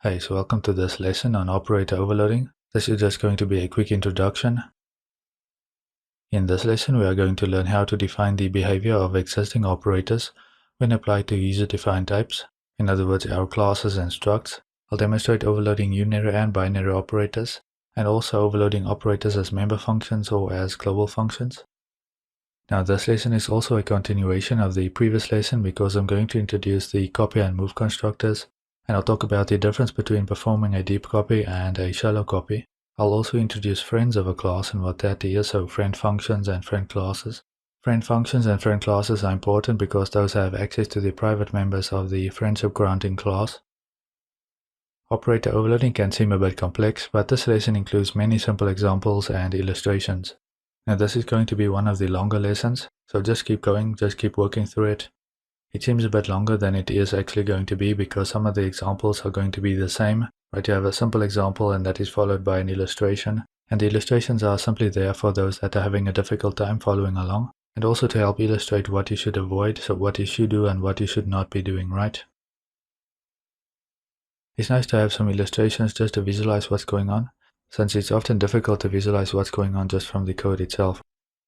Hey, so welcome to this lesson on operator overloading. This is just going to be a quick introduction. In this lesson, we are going to learn how to define the behavior of existing operators when applied to user-defined types, in other words, our classes and structs. I'll demonstrate overloading unary and binary operators, and also overloading operators as member functions or as global functions. Now, this lesson is also a continuation of the previous lesson because I'm going to introduce the copy and move constructors, and I'll talk about the difference between performing a deep copy and a shallow copy. I'll also introduce friends of a class and what that is, so friend functions and friend classes. Friend functions and friend classes are important because those have access to the private members of the friendship granting class. Operator overloading can seem a bit complex, but this lesson includes many simple examples and illustrations. Now this is going to be one of the longer lessons, so just keep going, just keep working through it. It seems a bit longer than it is actually going to be because some of the examples are going to be the same. Right, you have a simple example and that is followed by an illustration. And the illustrations are simply there for those that are having a difficult time following along, and also to help illustrate what you should avoid, so what you should do and what you should not be doing, right? It's nice to have some illustrations just to visualize what's going on, since it's often difficult to visualize what's going on just from the code itself.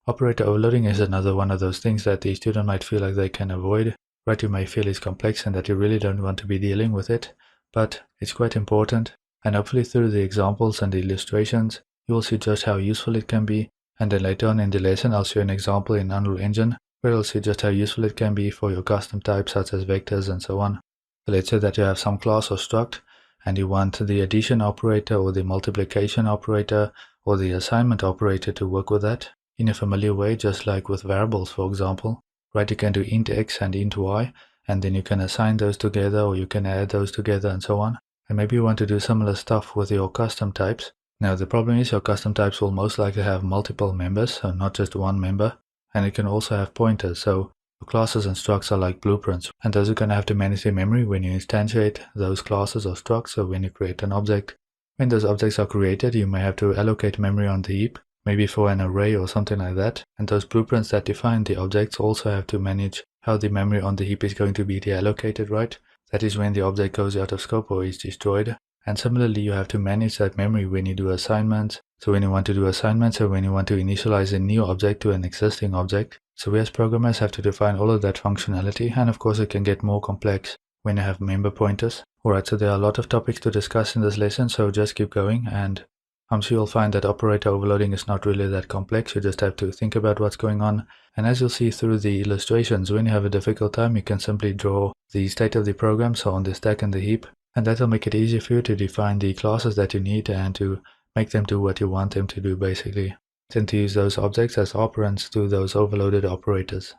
Operator overloading is another one of those things that the student might feel like they can avoid. Right, you may feel it's complex and that you really don't want to be dealing with it, but it's quite important, and hopefully through the examples and the illustrations, you will see just how useful it can be, and then later on in the lesson I'll show an example in Unreal Engine where you'll see just how useful it can be for your custom types such as vectors and so on. So let's say that you have some class or struct, and you want the addition operator or the multiplication operator or the assignment operator to work with that in a familiar way, just like with variables, for example. Right, you can do int x and int y, and then you can assign those together or you can add those together and so on. And maybe you want to do similar stuff with your custom types. Now the problem is your custom types will most likely have multiple members, so not just one member, and it can also have pointers, so your classes and structs are like blueprints, and those are going to have to manage the memory when you instantiate those classes or structs, so when you create an object. When those objects are created, you may have to allocate memory on the heap, maybe for an array or something like that, and those blueprints that define the objects also have to manage how the memory on the heap is going to be deallocated, right? That is when the object goes out of scope or is destroyed. And similarly, you have to manage that memory when you do assignments. So when you want to do assignments or when you want to initialize a new object to an existing object. So we as programmers have to define all of that functionality, and of course it can get more complex when you have member pointers. Alright, so there are a lot of topics to discuss in this lesson, so just keep going, and I'm sure you'll find that operator overloading is not really that complex. You just have to think about what's going on. And as you'll see through the illustrations, when you have a difficult time, you can simply draw the state of the program, so on the stack and the heap. And that will make it easier for you to define the classes that you need and to make them do what you want them to do, basically. Tend to use those objects as operands to those overloaded operators.